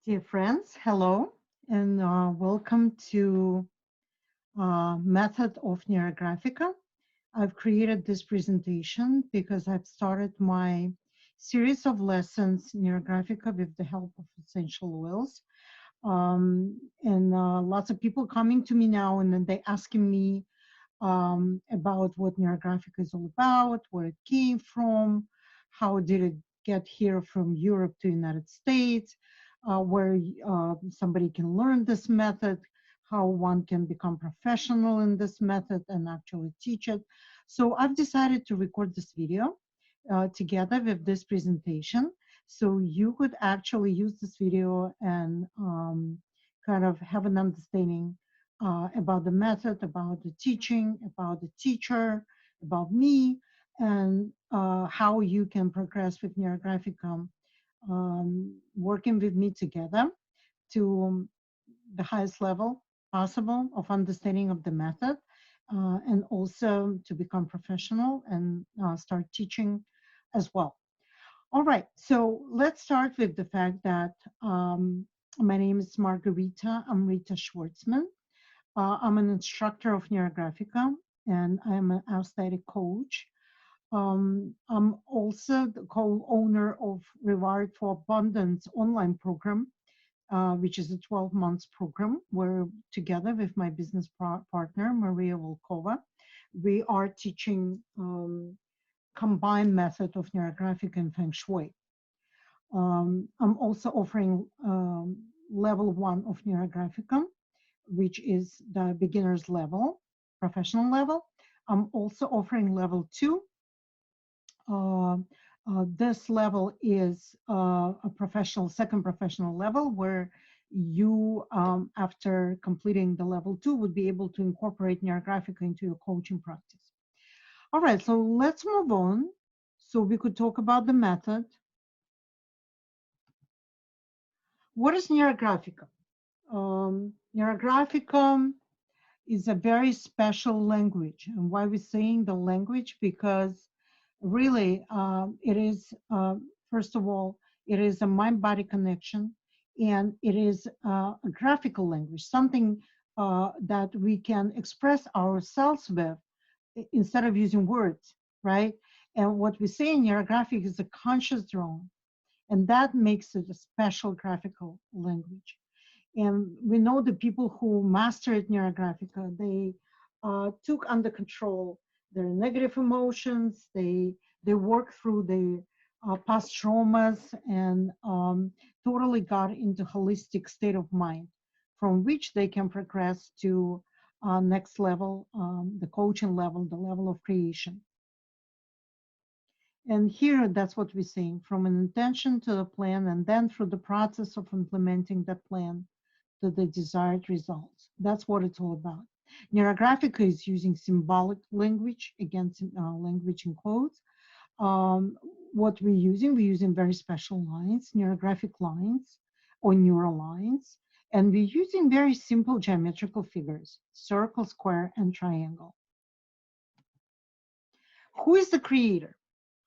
Dear friends, hello, and welcome to Method of Neurographica. I've created this presentation because I've started my series of lessons, Neurographica, with the help of essential oils. And lots of people coming to me now, and then they asking me about what Neurographica is all about, where it came from, how did it get here from Europe to United States, where somebody can learn this method, how one can become professional in this method and actually teach it. So I've decided to record this video together with this presentation. So you could actually use this video and kind of have an understanding about the method, about the teaching, about the teacher, about me, and how you can progress with Neurographica, working with me together to the highest level possible of understanding of the method, and also to become professional and start teaching as well. All right, so let's start with the fact that my name is Margarita. I'm Rita Schwartzman. I'm an instructor of Neurographica, and I'm an aesthetic coach. I'm also the co-owner of Reward for Abundance online program, which is a 12 months program where together with my business partner, Maria Volkova, we are teaching combined method of Neurographic and Feng Shui. I'm also offering level 1 of Neurographica, which is the beginner's level, professional level. I'm also offering level 2. This level is a professional, second professional level, where you, after completing the level 2, would be able to incorporate Neurographica into your coaching practice. All right, so let's move on. So we could talk about the method. What is Neurographica? Neurographica is a very special language. And why we're saying the language? Because really, it is, first of all, it is a mind-body connection, and it is a graphical language, something that we can express ourselves with instead of using words, right? And what we say in Neurographic is a conscious drawing, and that makes it a special graphical language. And we know the people who mastered Neurographica, they took under control their negative emotions, they worked through the past traumas, and totally got into holistic state of mind from which they can progress to next level, the coaching level, the level of creation. And here, that's what we're saying, from an intention to a plan, and then through the process of implementing that plan to the desired results. That's what it's all about. Neurographica is using symbolic language, against language in quotes. What we're using very special lines, neurographic lines or neural lines, and we're using very simple geometrical figures, circle, square, and triangle. Who is the creator?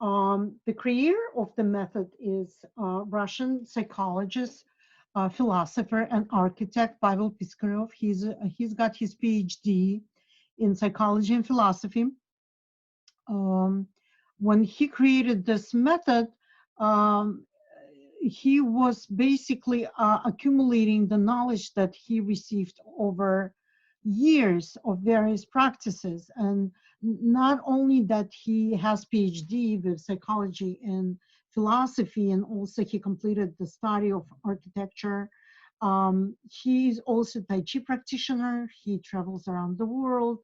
The creator of the method is Russian psychologist, philosopher, and architect Pavel Piskarev. He's got his PhD in psychology and philosophy. When he created this method, he was basically accumulating the knowledge that he received over years of various practices. And not only that he has PhD with psychology and philosophy, and also he completed the study of architecture. He's also Tai Chi practitioner. He travels around the world.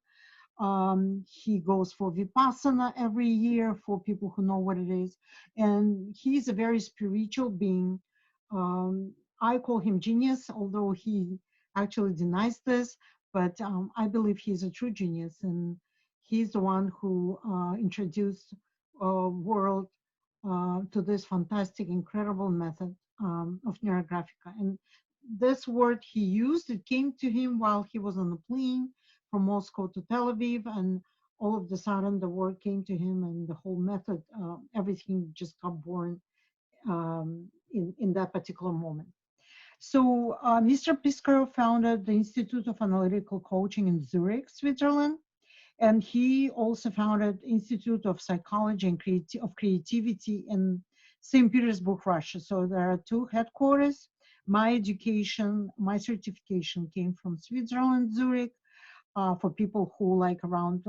He goes for Vipassana every year, for people who know what it is. And he's a very spiritual being. I call him genius, although he actually denies this, but I believe he's a true genius. And he's the one who introduced world to this fantastic, incredible method of Neurographica. And this word he used, it came to him while he was on the plane from Moscow to Tel Aviv, and all of a sudden the word came to him, and the whole method, everything just got born in that particular moment. So Mr. Piskaro founded the Institute of Analytical Coaching in Zurich, Switzerland, and he also founded Institute of Psychology and of Creativity in St. Petersburg, Russia. So there are two headquarters. My education, my certification came from Switzerland, Zurich. For people who like around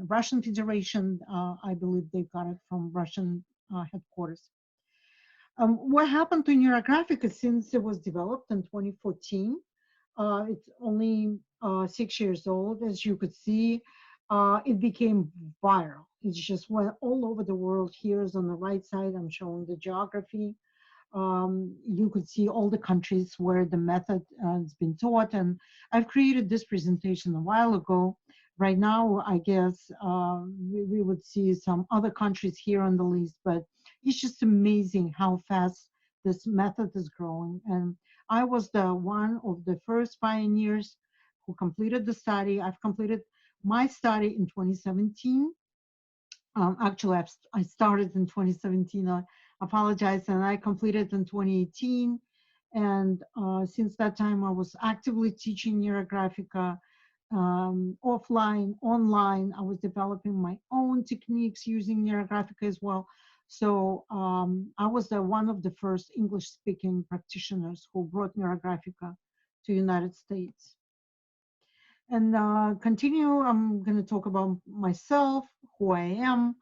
Russian Federation, I believe they got it from Russian headquarters. What happened to Neurographica since it was developed in 2014? It's only 6 years old, as you could see. It became viral. It just went all over the world. Here's on the right side, I'm showing the geography. You could see all the countries where the method has been taught. And I've created this presentation a while ago. Right now, I guess we would see some other countries here on the list, but it's just amazing how fast this method is growing. And I was the one of the first pioneers who completed the study. I've completed my study in 2017. Actually, I started in 2017. I apologize, and I completed in 2018. And since that time, I was actively teaching Neurographica offline, online. I was developing my own techniques using Neurographica as well. So I was one of the first English-speaking practitioners who brought Neurographica to United States. And continue, I'm going to talk about myself, who I am.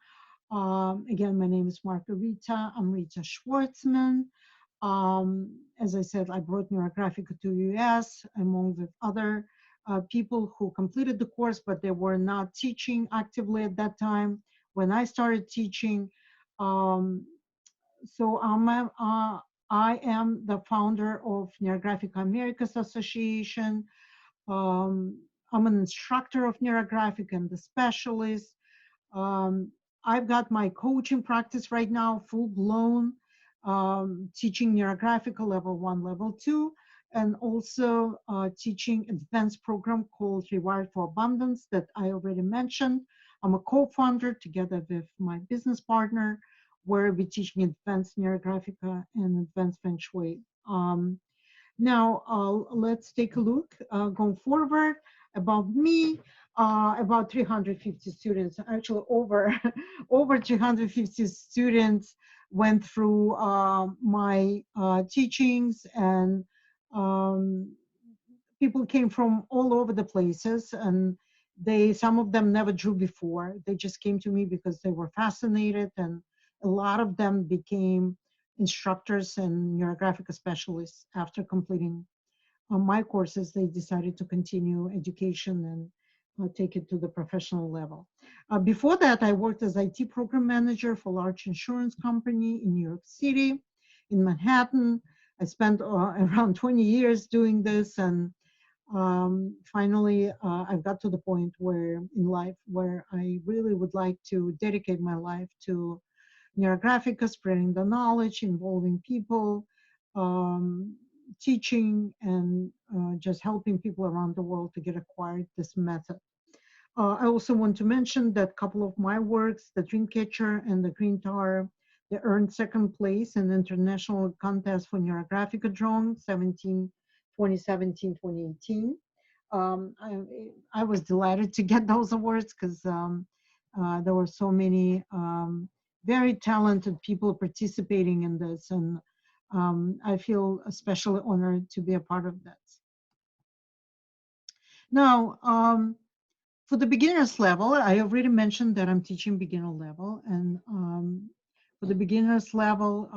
Again, my name is Margarita. I'm Rita Schwartzman. As I said, I brought Neurographica to US among the other people who completed the course, but they were not teaching actively at that time when I started teaching. So I am the founder of Neurographica Americas Association. I'm an instructor of Neurographic and the specialist. Um, I've got my coaching practice right now, full blown, teaching Neurographica level 1, level 2, and also teaching advanced program called Rewired for Abundance that I already mentioned. I'm a co-founder together with my business partner, where we're teaching advanced Neurographica and advanced Feng Shui. Now, let's take a look going forward about me. About 350 students, actually over, over 350 students went through my teachings, and people came from all over the places, and some of them never drew before. They just came to me because they were fascinated, and a lot of them became instructors and Neurographica specialists after completing my courses. They decided to continue education and take it to the professional level. Before that, I worked as IT program manager for a large insurance company in New York City, in Manhattan. I spent around 20 years doing this, and finally, I've got to the point where in life where I really would like to dedicate my life to Neurographica, spreading the knowledge, involving people, teaching, and just helping people around the world to get acquired this method. I also want to mention that a couple of my works, The Dreamcatcher and The Green Tower, they earned second place in the international contest for Neurographica drawing 2017, 2018. I was delighted to get those awards because there were so many very talented people participating in this, and I feel especially honored to be a part of that. Now, for the beginner's level, I already mentioned that I'm teaching beginner level, and for the beginner's level,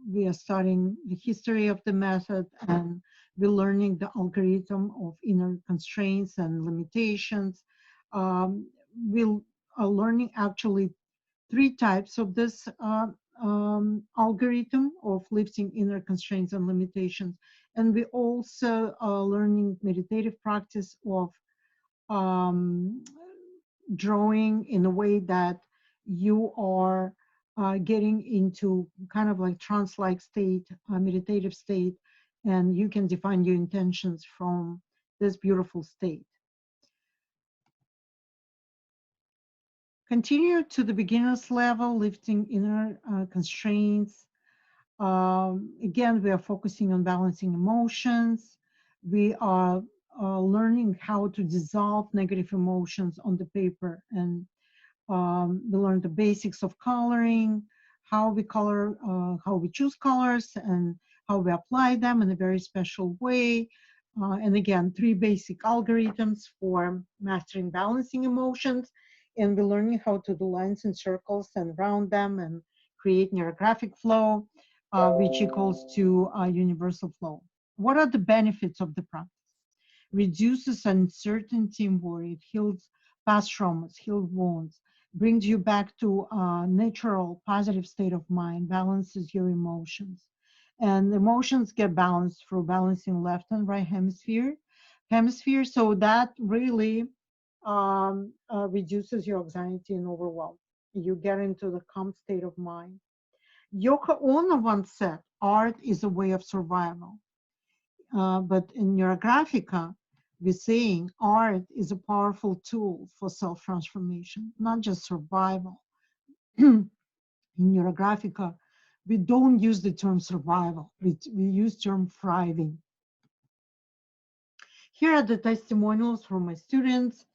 we are studying the history of the method, and we're learning the algorithm of inner constraints and limitations. We are learning actually 3 types of this algorithm of lifting inner constraints and limitations. And we also are learning meditative practice of drawing in a way that you are getting into kind of like trance-like state, meditative state, and you can define your intentions from this beautiful state. Continue to the beginner's level, lifting inner constraints. Again, we are focusing on balancing emotions. We are learning how to dissolve negative emotions on the paper, and we learn the basics of coloring, how we color, how we choose colors, and how we apply them in a very special way. And again, three basic algorithms for mastering balancing emotions. And we're learning how to do lines and circles and round them and create neurographic flow, which equals to universal flow. What are the benefits of the practice? Reduces uncertainty and worry. It heals past traumas, heals wounds, brings you back to a natural, positive state of mind, balances your emotions. And emotions get balanced through balancing left and right hemisphere. So that really reduces your anxiety and overwhelm. You get into the calm state of mind. Yoko Ono once said, art is a way of survival. But in Neurographica, we're saying art is a powerful tool for self-transformation, not just survival. In Neurographica, we don't use the term survival, we use term thriving. Here are the testimonials from my students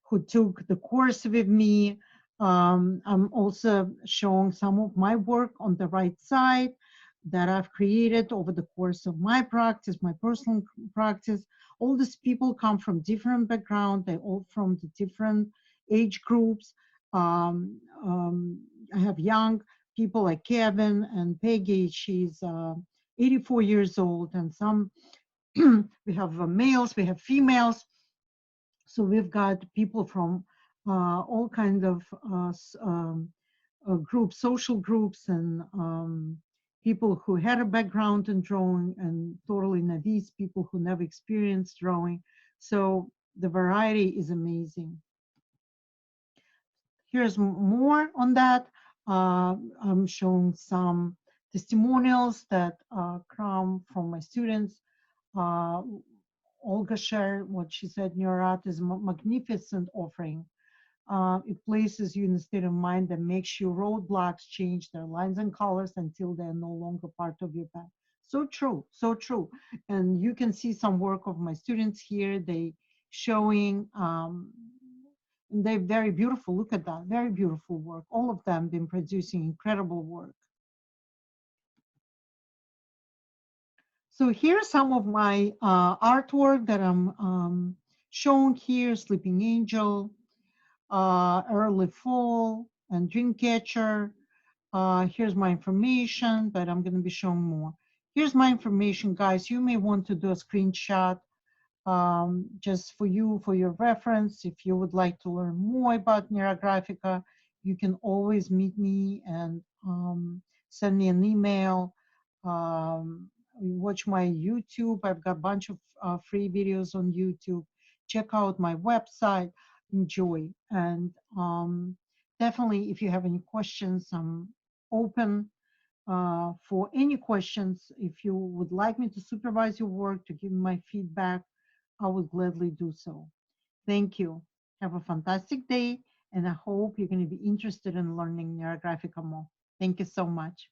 who took the course with me. I'm also showing some of my work on the right side that I've created over the course of my practice, my personal practice. All these people come from different backgrounds. They're all from the different age groups. I have young people like Kevin and Peggy. She's 84 years old, and some we have males, we have females. So we've got people from all kinds of groups, social groups, and people who had a background in drawing, and totally novice people who never experienced drawing. So the variety is amazing. Here's more on that. I'm showing some testimonials that come from my students. Uh, Olga shared what she said, Neurat is a magnificent offering. It places you in a state of mind that makes your roadblocks change their lines and colors until they're no longer part of your path. So true, so true. And you can see some work of my students here. They showing, they're very beautiful. Look at that, very beautiful work. All of them been producing incredible work. So here's some of my artwork that I'm showing here, Sleeping Angel, Early Fall, and Dreamcatcher. Here's my information, but I'm going to be showing more. Here's my information, guys. You may want to do a screenshot just for you, for your reference. If you would like to learn more about Neurographica, you can always meet me and send me an email. Watch my YouTube. I've got a bunch of free videos on YouTube. Check out my website. Enjoy. And definitely, if you have any questions, I'm open for any questions. If you would like me to supervise your work, to give me my feedback, I would gladly do so. Thank you. Have a fantastic day, and I hope you're going to be interested in learning Neurographica more. Thank you so much.